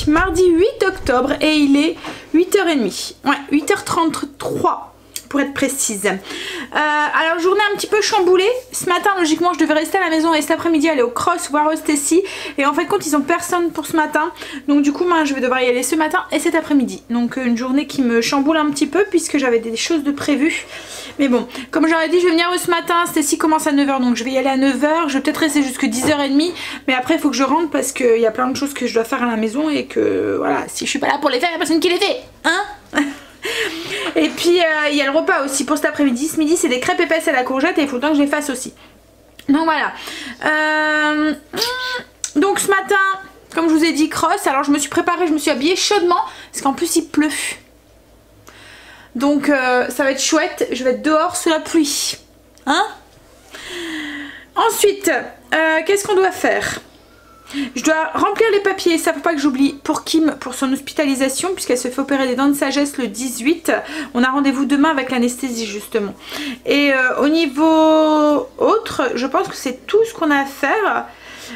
mardi 8 octobre et il est 8h30. Ouais, 8h33 pour être précise. Alors journée un petit peu chamboulée. Ce matin logiquement je devais rester à la maison et cet après-midi aller au cross voir Stacy. Et en fait compte ils ont personne pour ce matin. Donc du coup moi je vais devoir y aller ce matin et cet après-midi. Donc une journée qui me chamboule un petit peu puisque j'avais des choses de prévues. Mais bon, comme j'aurais dit je vais venir ce matin. Stacy commence à 9h donc je vais y aller à 9h. Je vais peut-être rester jusque 10h30. Mais après il faut que je rentre parce qu'il y a plein de choses que je dois faire à la maison. Et que voilà, si je suis pas là pour les faire, il n'y a personne qui les fait. Hein? Et puis il y a le repas aussi pour cet après-midi. Ce midi c'est des crêpes épaisses à la courgette et il faut le temps que je les fasse aussi. Donc voilà. Donc ce matin, comme je vous ai dit, cross. Alors je me suis préparée, je me suis habillée chaudement parce qu'en plus il pleut. Donc ça va être chouette. Je vais être dehors sous la pluie. Hein? Ensuite, qu'est-ce qu'on doit faire? Je dois remplir les papiers, ça faut pas que j'oublie, pour Kim, pour son hospitalisation, puisqu'elle se fait opérer des dents de sagesse le 18. On a rendez-vous demain avec l'anesthésie justement. Et au niveau autre, je pense que c'est tout ce qu'on a à faire.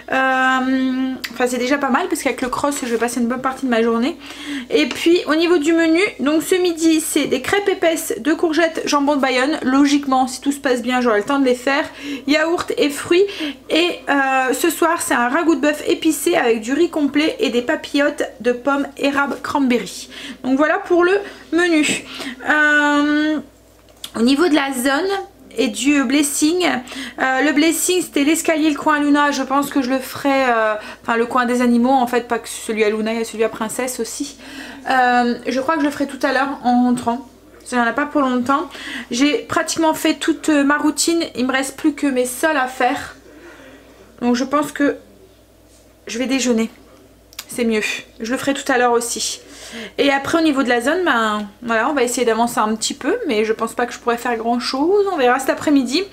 Enfin c'est déjà pas mal parce qu'avec le cross je vais passer une bonne partie de ma journée. Et puis au niveau du menu, donc ce midi c'est des crêpes épaisses de courgettes jambon de Bayonne. Logiquement si tout se passe bien j'aurai le temps de les faire. Yaourt et fruits. Et ce soir c'est un ragoût de bœuf épicé avec du riz complet et des papillotes de pommes érable cranberry. Donc voilà pour le menu. Au niveau de la zone et du blessing, le blessing c'était l'escalier, le coin à Luna. Je pense que je le ferai, enfin le coin des animaux en fait, pas que celui à Luna, il y a celui à Princesse aussi. Je crois que je le ferai tout à l'heure en rentrant. Ça n'en a pas pour longtemps. J'ai pratiquement fait toute ma routine, il me reste plus que mes sols à faire. Donc je pense que je vais déjeuner, c'est mieux. Je le ferai tout à l'heure aussi. Et après au niveau de la zone, ben voilà, on va essayer d'avancer un petit peu, mais je pense pas que je pourrais faire grand chose, on verra cet après-midi.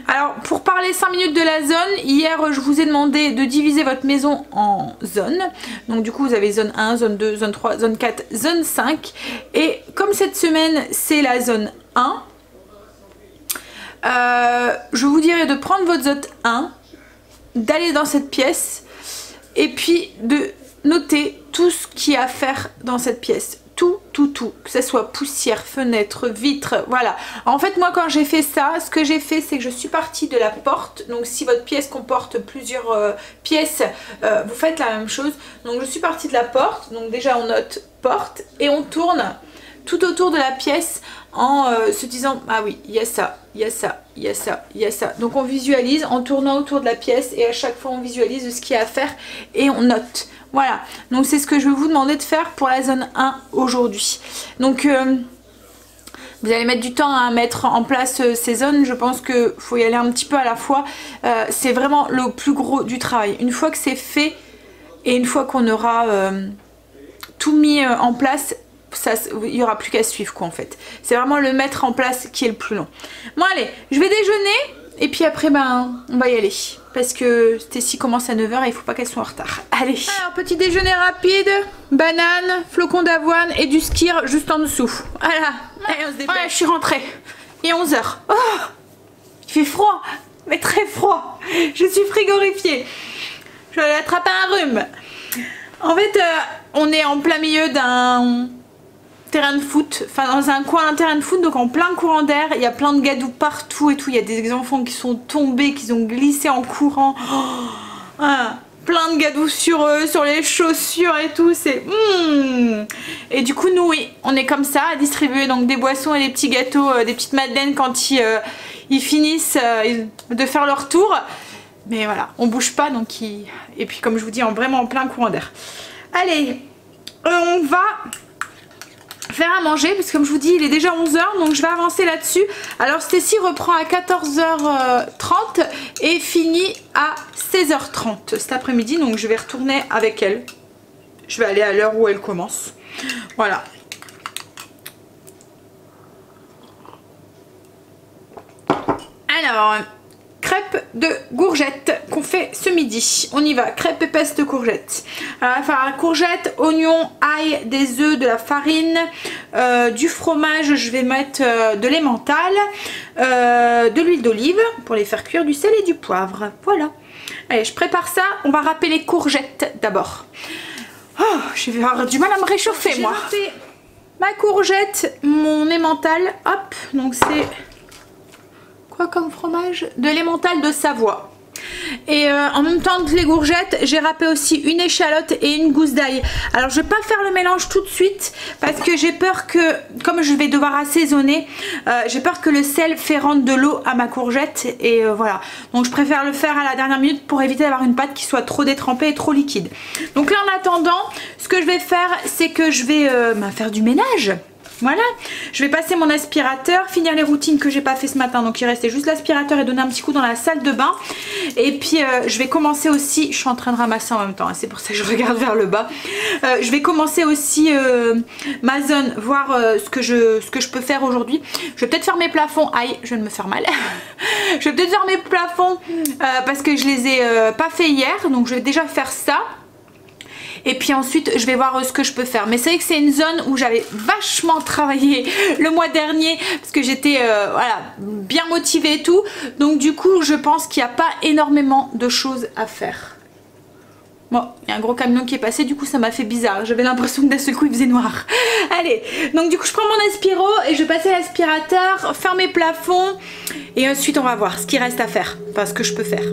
Alors pour parler 5 minutes de la zone, hier je vous ai demandé de diviser votre maison en zones. Donc du coup vous avez zone 1, zone 2, zone 3, zone 4, zone 5. Et comme cette semaine c'est la zone 1, je vous dirais de prendre votre zone 1, d'aller dans cette pièce et puis de noter tout ce qu'il y a à faire dans cette pièce. Tout, que ce soit poussière, fenêtre, vitre, voilà. En fait moi quand j'ai fait ça, ce que j'ai fait c'est que je suis partie de la porte. Donc si votre pièce comporte plusieurs pièces, vous faites la même chose. Donc je suis partie de la porte, donc déjà on note porte et on tourne tout autour de la pièce en se disant ah oui il y a ça, il y a ça, il y a ça, il y a ça. Donc on visualise en tournant autour de la pièce et à chaque fois on visualise ce qu'il y a à faire et on note. Voilà, donc c'est ce que je vais vous demander de faire pour la zone 1 aujourd'hui. Donc vous allez mettre du temps à mettre en place ces zones. Je pense qu'il faut y aller un petit peu à la fois. C'est vraiment le plus gros du travail. Une fois que c'est fait et une fois qu'on aura tout mis en place, il n'y aura plus qu'à suivre quoi en fait. C'est vraiment le mettre en place qui est le plus long. Bon allez, je vais déjeuner et puis après ben on va y aller. Parce que Stacy commence à 9h et il faut pas qu'elle soit en retard. Allez. Alors petit déjeuner rapide, banane, flocons d'avoine et du skir juste en dessous. Voilà. Allez, on se dépêche. Ouais, je suis rentrée. Il est 11h. Oh, il fait froid, mais très froid. Je suis frigorifiée. Je vais aller attraper un rhume. En fait, on est en plein milieu d'un terrain de foot, enfin dans un coin d'un terrain de foot, donc en plein courant d'air, il y a plein de gadous partout et tout, il y a des enfants qui sont tombés, qui ont glissé en courant, voilà. Plein de gadous sur eux, sur les chaussures et tout, c'est Et du coup nous oui, on est comme ça à distribuer donc des boissons et des petits gâteaux, des petites madeleines quand ils finissent de faire leur tour, mais voilà, on bouge pas donc et puis comme je vous dis, vraiment en plein courant d'air. Allez, on va faire à manger parce que comme je vous dis il est déjà 11h donc je vais avancer là-dessus. Alors Stacy reprend à 14h30 et finit à 16h30 cet après-midi, donc je vais retourner avec elle. Je vais aller à l'heure où elle commence. Voilà. Alors crêpes de courgettes qu'on fait ce midi. On y va, crêpes épaisses de courgettes. Alors, on va faire courgettes, oignons, ail, des œufs, de la farine, du fromage, je vais mettre de l'emmental, de l'huile d'olive pour les faire cuire, du sel et du poivre. Voilà. Allez, je prépare ça. On va râper les courgettes d'abord. Oh, je vais avoir du mal à me réchauffer moi. J'ai râpé ma courgette, mon emmental, hop, donc c'est quoi comme fromage? De l'emmental de Savoie. Et en même temps que les courgettes, j'ai râpé aussi une échalote et une gousse d'ail. Alors je vais pas faire le mélange tout de suite parce que j'ai peur que, comme je vais devoir assaisonner, j'ai peur que le sel fait rendre de l'eau à ma courgette et voilà. Donc je préfère le faire à la dernière minute pour éviter d'avoir une pâte qui soit trop détrempée et trop liquide. Donc là en attendant, ce que je vais faire, c'est que je vais faire du ménage. Voilà, je vais passer mon aspirateur, finir les routines que j'ai pas fait ce matin, donc il restait juste l'aspirateur et donner un petit coup dans la salle de bain. Et puis je vais commencer aussi, je suis en train de ramasser en même temps, hein, c'est pour ça que je regarde vers le bas. Je vais commencer aussi ma zone, voir ce que je peux faire aujourd'hui. Je vais peut-être faire mes plafonds, aïe, je viens de me faire mal. Je vais peut-être faire mes plafonds parce que je les ai pas fait hier, donc je vais déjà faire ça. Et puis ensuite je vais voir ce que je peux faire. Mais c'est vrai que c'est une zone où j'avais vachement travaillé le mois dernier parce que j'étais voilà, bien motivée et tout. Donc du coup je pense qu'il n'y a pas énormément de choses à faire. Bon, il y a un gros camion qui est passé, du coup ça m'a fait bizarre. J'avais l'impression que d'un seul coup il faisait noir. Allez, donc du coup je prends mon aspiro et je vais passer l'aspirateur, faire mes plafonds. Et ensuite on va voir ce qu'il reste à faire, enfin ce que je peux faire.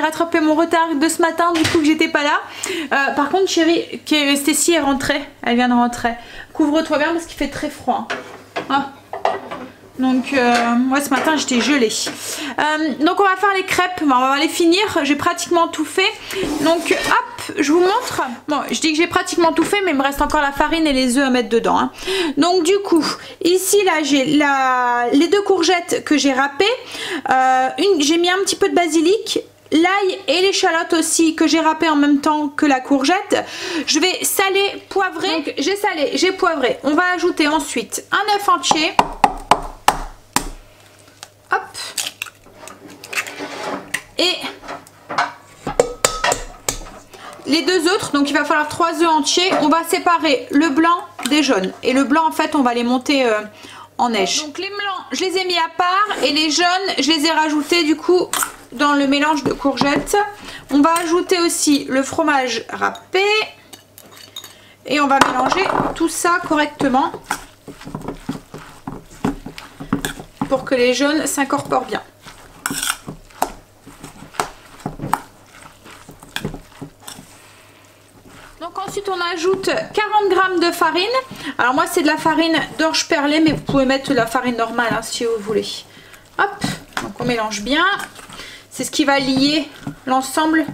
rattrapé mon retard de ce matin, du coup que j'étais pas là. Par contre chérie, Stécie est rentrée, elle vient de rentrer. Couvre-toi bien parce qu'il fait très froid. Ah. Donc moi ce matin j'étais gelée. Donc on va faire les crêpes, on va les finir, j'ai pratiquement tout fait. Donc hop, je vous montre. Bon, je dis que j'ai pratiquement tout fait mais il me reste encore la farine et les œufs à mettre dedans, hein. Donc du coup, ici là j'ai les deux courgettes que j'ai râpées. J'ai mis un petit peu de basilic, l'ail et l'échalote aussi que j'ai râpé en même temps que la courgette. Je vais saler, poivrer. Donc j'ai salé, j'ai poivré. On va ajouter ensuite un œuf entier. Hop. Et les deux autres, donc il va falloir 3 œufs entiers. On va séparer le blanc des jaunes. Et le blanc en fait on va les monter en neige. Donc les blancs je les ai mis à part et les jaunes je les ai rajoutés du coup dans le mélange de courgettes. On va ajouter aussi le fromage râpé. Et on va mélanger tout ça correctement pour que les jaunes s'incorporent bien. Donc ensuite on ajoute 40 g de farine. Alors moi c'est de la farine d'orge perlée mais vous pouvez mettre de la farine normale hein, si vous voulez. Hop, donc on mélange bien. C'est ce qui va lier l'ensemble.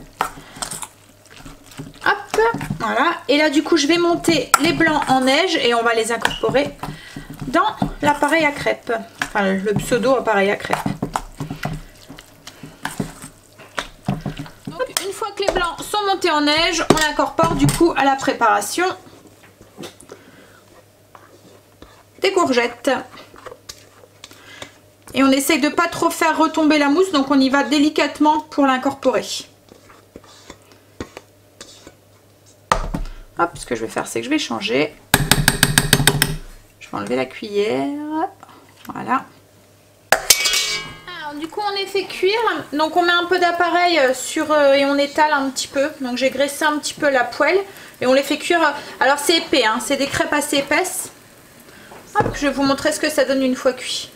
Hop, voilà. Et là du coup je vais monter les blancs en neige et on va les incorporer dans l'appareil à crêpes. Enfin le pseudo appareil à crêpes. Donc une fois que les blancs sont montés en neige, on incorpore du coup à la préparation. des courgettes. Et on essaye de pas trop faire retomber la mousse, donc on y va délicatement pour l'incorporer. Hop, ce que je vais faire, c'est que je vais changer. Je vais enlever la cuillère. Voilà. Alors, du coup, on les fait cuire. Donc, on met un peu d'appareil sur et on étale un petit peu. Donc, j'ai graissé un petit peu la poêle et on les fait cuire. Alors, c'est épais, hein, c'est des crêpes assez épaisses. Hop, je vais vous montrer ce que ça donne une fois cuit.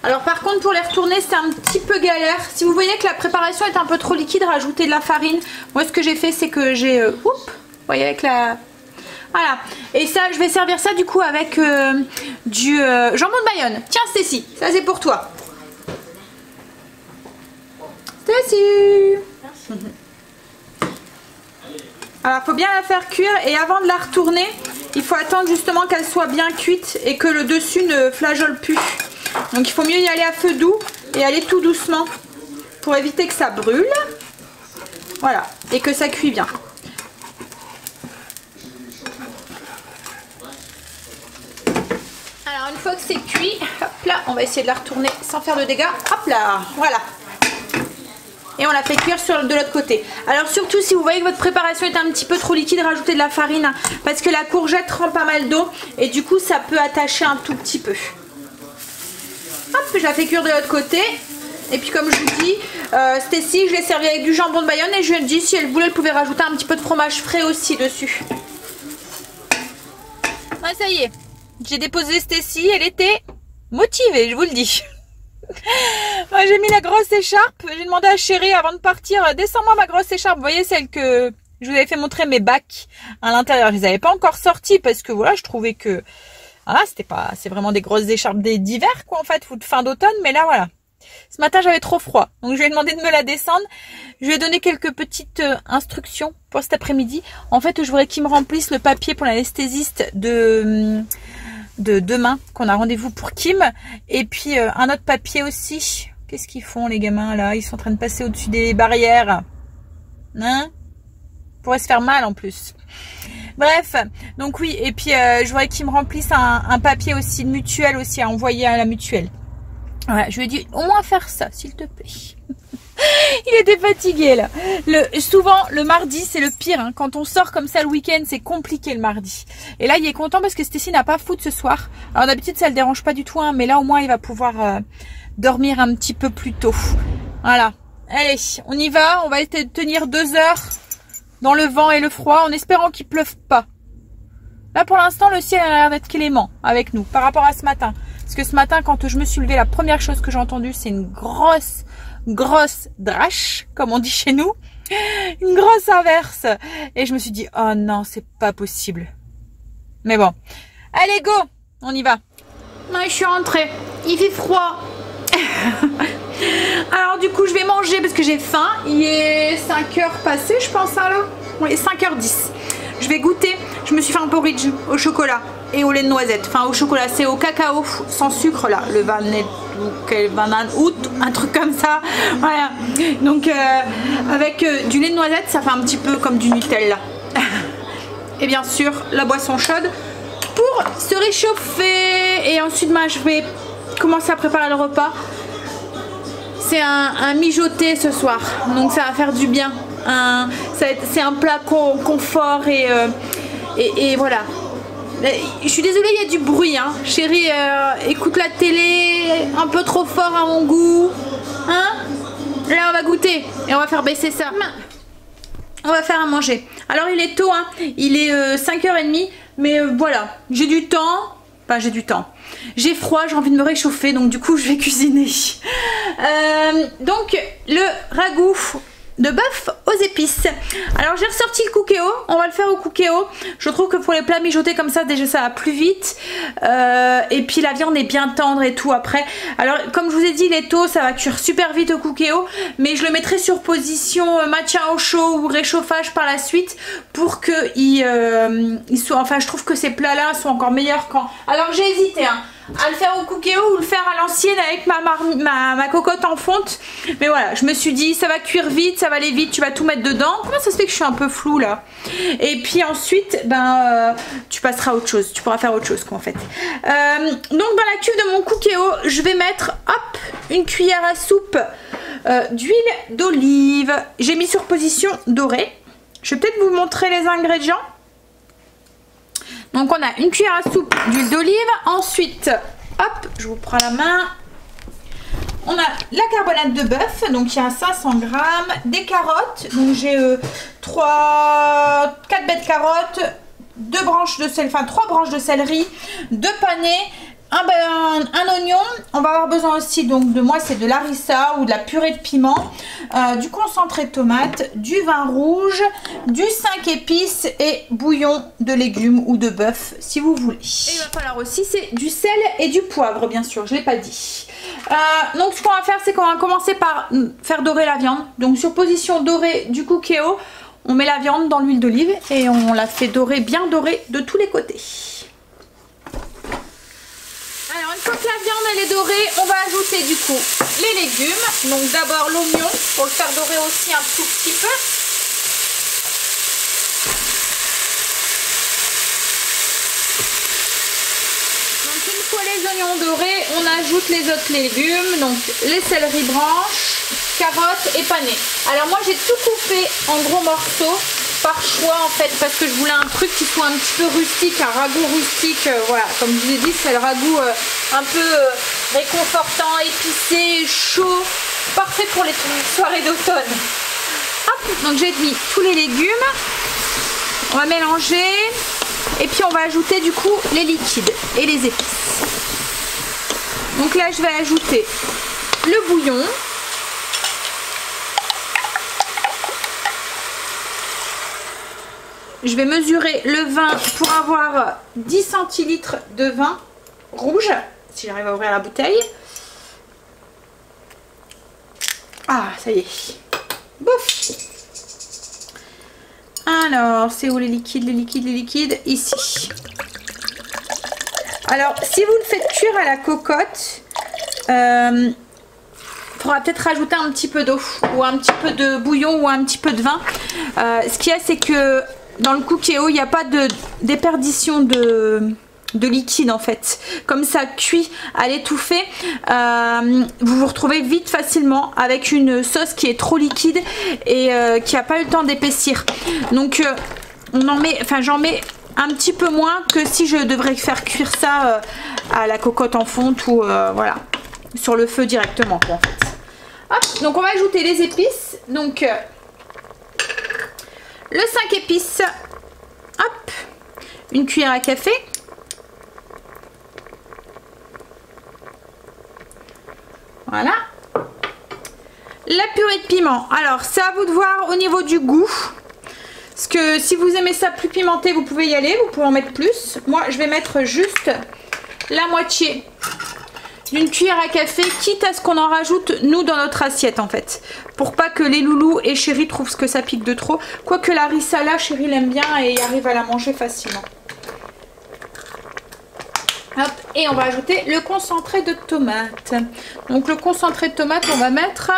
Alors par contre pour les retourner c'est un petit peu galère. Si vous voyez que la préparation est un peu trop liquide, rajoutez de la farine. Moi ce que j'ai fait c'est que j'ai... vous voyez avec la... Voilà. Et ça je vais servir ça du coup avec du jambon de Bayonne. Tiens Stécie, ça c'est pour toi. Stécie. Alors il faut bien la faire cuire et avant de la retourner, il faut attendre justement qu'elle soit bien cuite et que le dessus ne flageole plus. Donc il faut mieux y aller à feu doux et aller tout doucement pour éviter que ça brûle. Voilà, et que ça cuit bien. Alors une fois que c'est cuit, hop là, on va essayer de la retourner sans faire de dégâts. Hop là, voilà. Et on la fait cuire de l'autre côté. Alors surtout si vous voyez que votre préparation est un petit peu trop liquide, rajoutez de la farine hein, parce que la courgette rend pas mal d'eau et du coup ça peut attacher un tout petit peu. Hop, je la fais cuire de l'autre côté. Et puis comme je vous dis, Stécie, je l'ai servi avec du jambon de Bayonne et je lui ai dit si elle voulait, elle pouvait rajouter un petit peu de fromage frais aussi dessus. Ouais, ça y est, j'ai déposé Stécie, elle était motivée, je vous le dis. Moi, j'ai mis la grosse écharpe, j'ai demandé à Chérie avant de partir, descends-moi ma grosse écharpe. Vous voyez celle que je vous avais fait montrer mes bacs à l'intérieur. Je les avais pas encore sortis parce que voilà, je trouvais que... Ah, c'est vraiment des grosses écharpes d'hiver quoi en fait, ou de fin d'automne, mais là voilà. Ce matin j'avais trop froid, donc je lui ai demandé de me la descendre. Je lui ai donné quelques petites instructions pour cet après-midi. En fait, je voudrais qu'il me remplisse le papier pour l'anesthésiste de demain, qu'on a rendez-vous pour Kim. Et puis un autre papier aussi. Qu'est-ce qu'ils font les gamins là? Ils sont en train de passer au-dessus des barrières. Hein? Pourrait se faire mal en plus. Bref, donc oui, et puis je voudrais qu'il me remplisse un papier aussi de mutuelle aussi à envoyer à la mutuelle. Voilà, je lui ai dit au moins faire ça, s'il te plaît. Il était fatigué là. Souvent le mardi c'est le pire, hein. Quand on sort comme ça le week-end c'est compliqué le mardi. Et là il est content parce que Stécie n'a pas foot ce soir. Alors d'habitude ça le dérange pas du tout, hein, mais là au moins il va pouvoir dormir un petit peu plus tôt. Voilà, allez, on y va, on va essayer de tenir 2 heures. Dans le vent et le froid, en espérant qu'il pleuve pas. Là, pour l'instant, le ciel a l'air d'être clément avec nous, par rapport à ce matin. Parce que ce matin, quand je me suis levée, la première chose que j'ai entendue, c'est une grosse drache, comme on dit chez nous. Une grosse averse. Et je me suis dit, oh non, c'est pas possible. Mais bon. Allez, go! On y va. Non, je suis rentrée. Il fait froid. Alors du coup je vais manger parce que j'ai faim. Il est 5h passé je pense hein, là. Oui 5h10. Je vais goûter. Je me suis fait un porridge au chocolat et au lait de noisette. Enfin au chocolat, c'est au cacao sans sucre là. Le Van Août, un truc comme ça. Voilà. Donc avec du lait de noisette ça fait un petit peu comme du Nutella. Et bien sûr la boisson chaude pour se réchauffer. Et ensuite je vais commencer à préparer le repas. C'est un mijoté ce soir, donc ça va faire du bien. C'est un plat confort et voilà. Je suis désolée, il y a du bruit. Hein. Chérie, écoute la télé un peu trop fort à mon goût. Hein? Là, on va goûter et on va faire baisser ça. On va faire à manger. Alors, il est tôt, hein. Il est 5h30, mais voilà, j'ai du temps. Enfin, j'ai du temps. J'ai froid, j'ai envie de me réchauffer, donc du coup je vais cuisiner. Donc le ragoût de bœuf aux épices. Alors j'ai ressorti le cookéo, on va le faire au cookéo. Je trouve que pour les plats mijotés comme ça, déjà ça va plus vite. Et puis la viande est bien tendre et tout après. Alors comme je vous ai dit, il est tôt, ça va cuire super vite au cookéo. Mais je le mettrai sur position maintien au chaud ou réchauffage par la suite pour que il soit... Enfin je trouve que ces plats là sont encore meilleurs quand... Alors j'ai hésité hein, à le faire au cookéo ou le faire à l'ancienne avec ma cocotte en fonte. Mais voilà, je me suis dit ça va cuire vite, ça va aller vite, tu vas tout mettre dedans. Comment ça se fait que je suis un peu floue là? Et puis ensuite, tu passeras à autre chose. Tu pourras faire autre chose quoi en fait. Donc dans la cuve de mon Cookéo, je vais mettre, hop, une cuillère à soupe d'huile d'olive. J'ai mis sur position dorée. Je vais peut-être vous montrer les ingrédients. Donc on a une cuillère à soupe d'huile d'olive. Ensuite, hop, je vous prends la main. On a la carbonate de bœuf, donc il y a 500 grammes, des carottes, donc j'ai 4 baies de carottes, 2 branches de céleri, enfin 3 branches de céleri, 2 panais, un oignon. On va avoir besoin aussi donc de moi c'est de l'harissa ou de la purée de piment, du concentré de tomate, du vin rouge, du 5 épices et bouillon de légumes ou de bœuf si vous voulez. Et il va falloir aussi c'est du sel et du poivre bien sûr, je ne l'ai pas dit. Donc ce qu'on va faire c'est qu'on va commencer par faire dorer la viande. Donc sur position dorée du Cookéo, on met la viande dans l'huile d'olive et on la fait dorer, bien dorée de tous les côtés. Alors une fois que la viande elle est dorée, on va ajouter du coup les légumes. Donc d'abord l'oignon pour le faire dorer aussi un tout petit peu. Donc une fois les oignons dorés, on ajoute les autres légumes. Donc les céleri branches, carottes et panais. Alors moi j'ai tout coupé en gros morceaux. Par choix en fait parce que je voulais un truc qui soit un petit peu rustique, un ragoût rustique, voilà, comme je vous ai dit c'est le ragoût un peu réconfortant, épicé, chaud, parfait pour les soirées d'automne. Hop, donc j'ai mis tous les légumes, on va mélanger et puis on va ajouter du coup les liquides et les épices. Donc là je vais ajouter le bouillon. Je vais mesurer le vin pour avoir 10 centilitres de vin rouge, si j'arrive à ouvrir la bouteille. Ah, ça y est. Bouf. Alors, c'est où les liquides, les liquides, les liquides? Ici. Alors, si vous le faites cuire à la cocotte, il faudra peut-être rajouter un petit peu d'eau ou un petit peu de bouillon ou un petit peu de vin. Ce qu'il y a, c'est que dans le Cookéo, il n'y a pas de déperdition de liquide en fait. Comme ça cuit à l'étouffée, vous vous retrouvez vite facilement avec une sauce qui est trop liquide et qui n'a pas eu le temps d'épaissir. Donc j'en mets un petit peu moins que si je devrais faire cuire ça à la cocotte en fonte ou voilà, sur le feu directement quoi, en fait. Hop, donc on va ajouter les épices. Donc le 5 épices, hop, une cuillère à café. Voilà. La purée de piment. Alors, c'est à vous de voir au niveau du goût. Parce que si vous aimez ça plus pimenté, vous pouvez y aller. Vous pouvez en mettre plus. Moi, je vais mettre juste la moitié d'une cuillère à café, quitte à ce qu'on en rajoute nous dans notre assiette en fait, pour pas que les loulous et Chéri trouvent que ça pique de trop, quoique la rissala Chéri l'aime bien et arrive à la manger facilement. Hop, et on va ajouter le concentré de tomate. Donc le concentré de tomate on va mettre,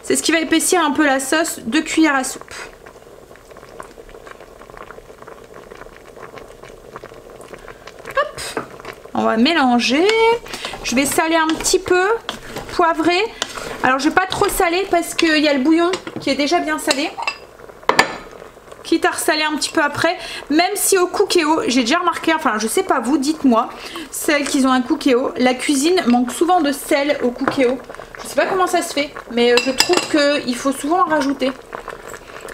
c'est ce qui va épaissir un peu la sauce, 2 cuillères à soupe. Hop, on va mélanger. Je vais saler un petit peu, poivrer. Alors je vais pas trop saler parce qu'il y a le bouillon qui est déjà bien salé. Quitte à ressaler un petit peu après. Même si au Cookéo, j'ai déjà remarqué, enfin je sais pas vous, dites-moi, celles qui ont un Cookéo, la cuisine manque souvent de sel au Cookéo. Je sais pas comment ça se fait, mais je trouve qu'il faut souvent en rajouter.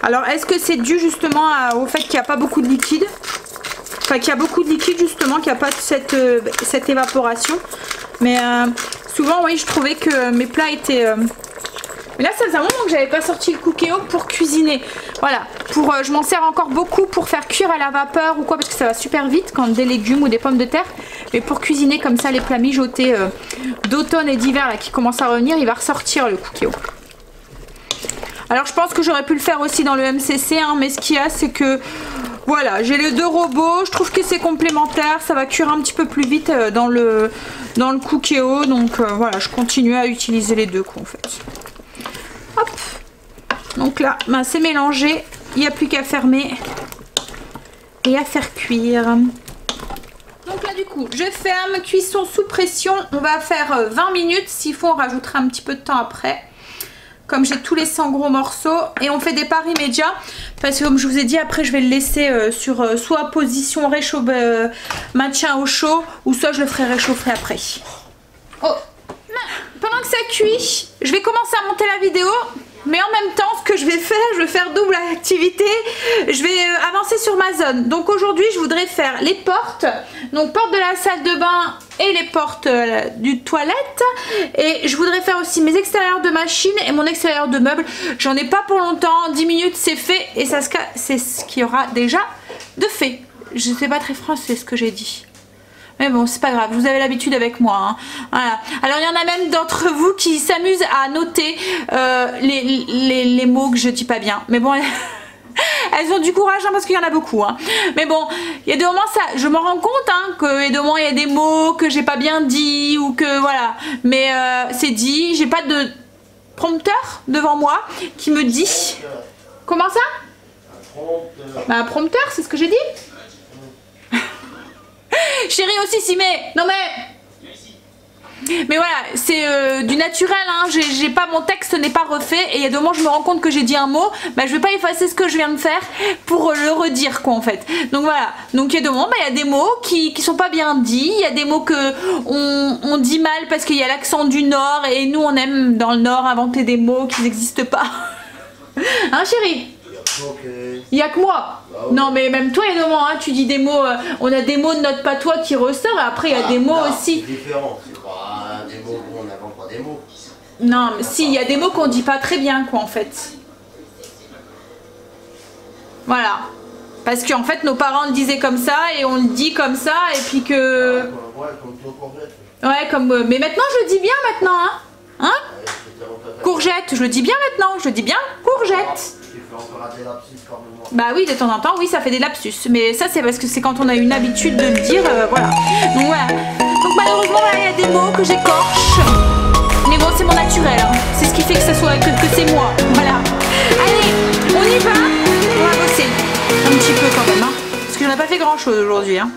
Alors est-ce que c'est dû justement au fait qu'il n'y a pas beaucoup de liquide? Enfin qu'il y a beaucoup de liquide justement, qu'il n'y a pas cette évaporation. Mais souvent oui je trouvais que mes plats étaient... Mais là ça faisait un moment que j'avais pas sorti le Cookéo pour cuisiner. Voilà, je m'en sers encore beaucoup pour faire cuire à la vapeur ou quoi, parce que ça va super vite quand des légumes ou des pommes de terre. Mais pour cuisiner comme ça les plats mijotés d'automne et d'hiver là qui commencent à revenir, il va ressortir le Cookéo. Alors je pense que j'aurais pu le faire aussi dans le MCC, hein, mais ce qu'il y a c'est que voilà, j'ai les deux robots, je trouve que c'est complémentaire, ça va cuire un petit peu plus vite dans le Cookéo, donc voilà, je continue à utiliser les deux quoi en fait. Hop. Donc là, ben, c'est mélangé. Il n'y a plus qu'à fermer et à faire cuire. Donc là du coup, je ferme, cuisson sous pression. On va faire 20 minutes. S'il faut, on rajoutera un petit peu de temps après. Comme j'ai tout laissé en gros morceaux. Et on fait des parts immédiats. Parce que comme je vous ai dit, après je vais le laisser sur soit position maintien au chaud. Ou soit je le ferai réchauffer après. Oh, pendant que ça cuit, je vais commencer à monter la vidéo. Mais en même temps, ce que je vais faire double activité. Je vais avancer sur ma zone. Donc aujourd'hui, je voudrais faire les portes. Donc porte de la salle de bain et les portes du toilette. Et je voudrais faire aussi mes extérieurs de machine et mon extérieur de meubles. J'en ai pas pour longtemps. 10 minutes, c'est fait. Et c'est ce qu'il y aura déjà de fait. Je sais pas très français ce que j'ai dit. Mais bon, c'est pas grave, vous avez l'habitude avec moi. Hein. Voilà. Alors, il y en a même d'entre vous qui s'amusent à noter les mots que je dis pas bien. Mais bon, elles ont du courage hein, parce qu'il y en a beaucoup. Hein. Mais bon, il y a des moments, je me rends compte hein, qu'il y a des mots que j'ai pas bien dit ou que voilà. Mais c'est dit, j'ai pas de prompteur devant moi qui me dit. Comment ça? Un prompteur, c'est ce que j'ai dit? Chérie aussi s'y met. Non mais voilà, c'est du naturel hein. J'ai pas, mon texte n'est pas refait. Et il y a des moments je me rends compte que j'ai dit un mot, bah, je vais pas effacer ce que je viens de faire pour le redire quoi en fait. Donc voilà, donc il y a des moments, bah, il y a des mots qui sont pas bien dits. Il y a des mots que on dit mal parce qu'il y a l'accent du Nord. Et nous on aime dans le Nord inventer des mots qui n'existent pas. Hein chérie? Il n'y a que moi. Non mais même toi il y a des moments, hein, tu dis des mots, on a des mots de notre patois qui ressortent, et après il y a des mots aussi. C'est différent, c'est pas des mots où on n'invente pas des mots. Non mais si, il y a des mots qu'on dit pas très bien quoi en fait. Voilà. Parce qu'en fait nos parents le disaient comme ça et on le dit comme ça et puis que... Ouais, comme toi, courgette. Ouais comme... mais maintenant je le dis bien maintenant hein. Hein? Courgette, je le dis bien maintenant, je le dis bien courgette. Bah oui, de temps en temps, oui, ça fait des lapsus. Mais ça, c'est parce que c'est quand on a une habitude de le dire, voilà. Donc voilà. Donc malheureusement, là, il y a des mots que j'écorche. Mais bon, c'est mon naturel. Hein. C'est ce qui fait que ça soit que c'est moi. Voilà. Allez, on y va. On va bosser un petit peu quand même. Hein. Parce que j'en ai pas fait grand chose aujourd'hui. Hein.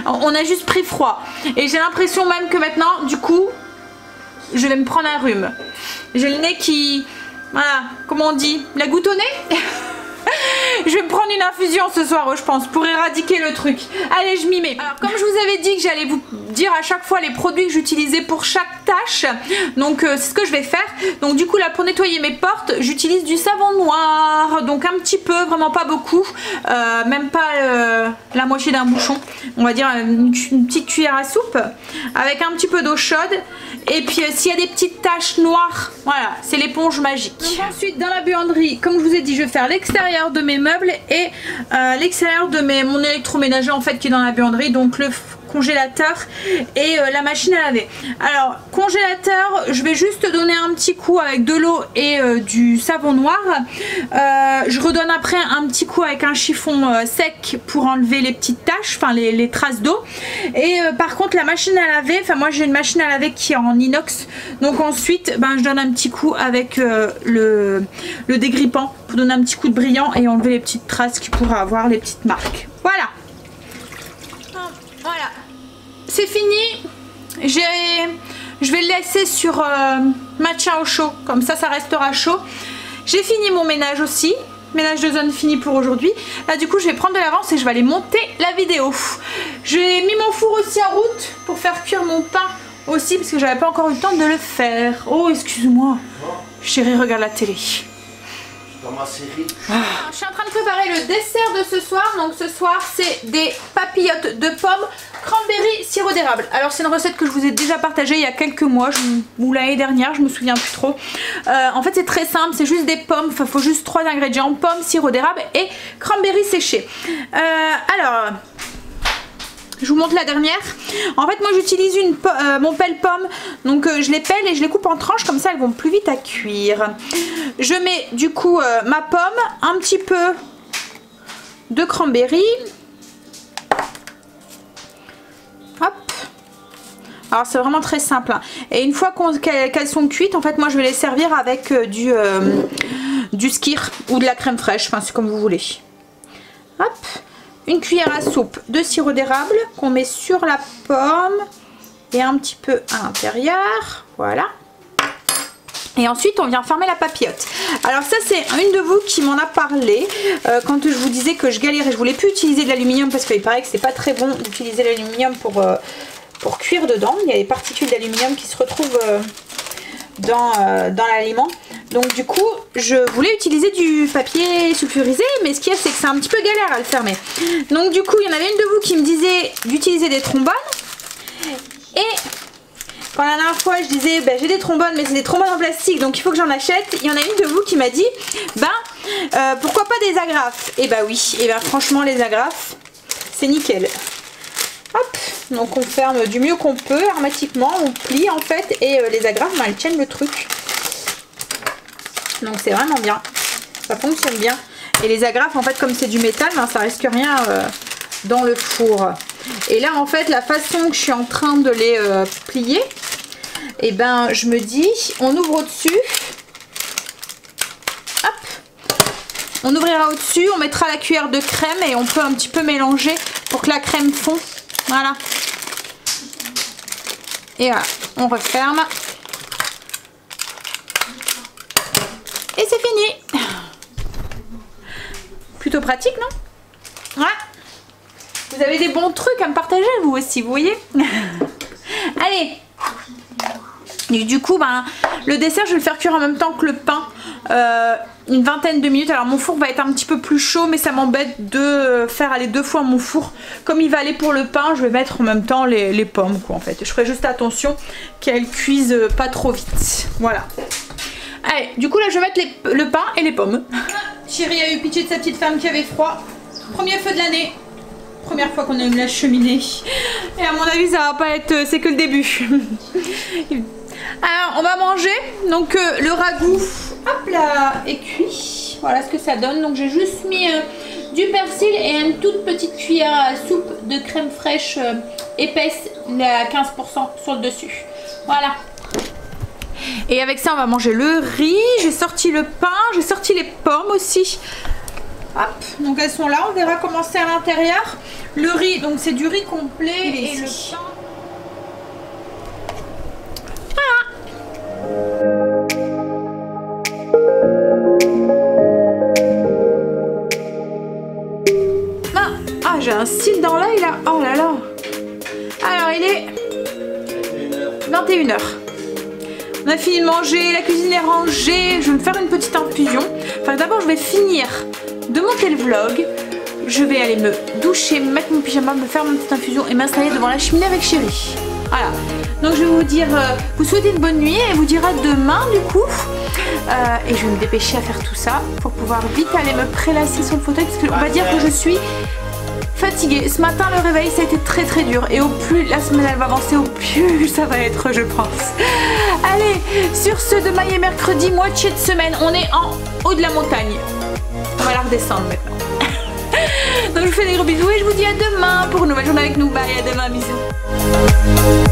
On a juste pris froid. Et j'ai l'impression même que maintenant, du coup, je vais me prendre un rhume. J'ai le nez qui... Voilà, comment on dit? La goutte au nez. Je vais me prendre une infusion ce soir, je pense, pour éradiquer le truc. Allez, je m'y mets. Alors, comme je vous avais dit que j'allais vous dire à chaque fois les produits que j'utilisais pour chaque tâche, donc c'est ce que je vais faire. Donc du coup, là, pour nettoyer mes portes, j'utilise du savon noir. Donc un petit peu, vraiment pas beaucoup. Même pas la moitié d'un bouchon. On va dire une petite cuillère à soupe. Avec un petit peu d'eau chaude. Et puis s'il y a des petites taches noires, voilà, c'est l'éponge magique. Donc, ensuite, dans la buanderie, comme je vous ai dit, je vais faire l'extérieur de mes meubles et l'extérieur de mon électroménager en fait qui est dans la buanderie, donc le congélateur et la machine à laver. Alors congélateur, je vais juste donner un petit coup avec de l'eau et du savon noir. Je redonne après un petit coup avec un chiffon sec pour enlever les petites taches, enfin les traces d'eau. Et par contre la machine à laver, enfin moi j'ai une machine à laver qui est en inox, donc ensuite ben, je donne un petit coup avec le dégrippant pour donner un petit coup de brillant et enlever les petites traces qu'il pourrait avoir, les petites marques. Voilà. Voilà, c'est fini. Je vais le laisser sur maintien au chaud, comme ça restera chaud. J'ai fini mon ménage aussi, ménage de zone fini pour aujourd'hui. Là du coup je vais prendre de l'avance et je vais aller monter la vidéo. J'ai mis mon four aussi en route pour faire cuire mon pain aussi parce que j'avais pas encore eu le temps de le faire. Oh excuse-moi, chérie regarde la télé. Dans ma série. Je suis en train de préparer le dessert de ce soir. Donc ce soir c'est des papillotes de pommes cranberry sirop d'érable. Alors c'est une recette que je vous ai déjà partagée il y a quelques mois ou l'année dernière, je me souviens plus trop. En fait c'est très simple, c'est juste des pommes, il faut juste 3 ingrédients, pommes, sirop d'érable et cranberry séché. Alors... je vous montre la dernière. En fait moi j'utilise mon pelle-pomme. Donc je les pèle et je les coupe en tranches. Comme ça elles vont plus vite à cuire. Je mets du coup ma pomme. Un petit peu de cranberry. Hop. Alors c'est vraiment très simple. Et une fois qu'elles sont cuites, en fait moi je vais les servir avec du du skyr ou de la crème fraîche, enfin c'est comme vous voulez. Hop, une cuillère à soupe de sirop d'érable qu'on met sur la pomme et un petit peu à l'intérieur, voilà. Et ensuite on vient fermer la papillote. Alors ça c'est une de vous qui m'en a parlé quand je vous disais que je galérais, je voulais plus utiliser de l'aluminium parce qu'il paraît que c'est pas très bon d'utiliser l'aluminium pour cuire dedans. Il y a des particules d'aluminium qui se retrouvent dans l'aliment. Donc du coup je voulais utiliser du papier sulfurisé, mais ce qu'il y a c'est que c'est un petit peu galère à le fermer. Donc du coup il y en avait une de vous qui me disait d'utiliser des trombones. Et quand la dernière fois je disais bah, j'ai des trombones mais c'est des trombones en plastique donc il faut que j'en achète, il y en a une de vous qui m'a dit pourquoi pas des agrafes. Et bah oui, et bah franchement les agrafes c'est nickel. Hop, donc on ferme du mieux qu'on peut hermétiquement, on plie en fait et les agrafes bah, elles tiennent le truc. Donc c'est vraiment bien, ça fonctionne bien. Et les agrafes en fait comme c'est du métal bah, ça risque rien dans le four. Et là en fait la façon que je suis en train de les plier, et ben je me dis on ouvre au-dessus, hop, on ouvrira au-dessus, on mettra la cuillère de crème et on peut un petit peu mélanger pour que la crème fond, voilà. Et voilà, on referme et c'est fini. Plutôt pratique non? Ouais. Vous avez des bons trucs à me partager vous aussi, vous voyez. Allez. Et du coup, ben, le dessert, je vais le faire cuire en même temps que le pain. Une vingtaine de minutes. Alors mon four va être un petit peu plus chaud, mais ça m'embête de faire aller 2 fois mon four. Comme il va aller pour le pain, je vais mettre en même temps les pommes, quoi, en fait. Je ferai juste attention qu'elles cuisent pas trop vite. Voilà. Allez, du coup là, je vais mettre le pain et les pommes. Chérie a eu pitié de sa petite femme qui avait froid. Premier feu de l'année. Première fois qu'on allume la cheminée. Et à mon avis ça va pas être... c'est que le début. Alors on va manger. Donc le ragoût, hop là, est cuit. Voilà ce que ça donne. Donc j'ai juste mis du persil et une toute petite cuillère à soupe de crème fraîche épaisse à 15% sur le dessus. Voilà. Et avec ça on va manger le riz. J'ai sorti le pain, j'ai sorti les pommes aussi. Hop, donc elles sont là, on verra comment c'est à l'intérieur. Le riz, donc c'est du riz complet et le pain. Voilà. Ah, j'ai un cil dans l'œil là. Oh là là. Alors il est 21 h. On a fini de manger, la cuisine est rangée. Je vais me faire une petite infusion. Enfin d'abord je vais finir de monter le vlog, je vais aller me doucher, mettre mon pyjama, me faire ma petite infusion et m'installer devant la cheminée avec chérie. Voilà, donc je vais vous dire, vous souhaiter une bonne nuit et vous dire à demain du coup. Et je vais me dépêcher à faire tout ça pour pouvoir vite aller me prélasser sur le fauteuil parce qu'on va dire que je suis fatiguée. Ce matin le réveil ça a été très très dur et au plus la semaine elle va avancer, au plus ça va être je pense. Allez, sur ce, demain est mercredi, moitié de semaine, on est en haut de la montagne. On va la redescendre maintenant. Donc je vous fais des gros bisous et je vous dis à demain pour une nouvelle journée avec nous. Bye, à demain, bisous.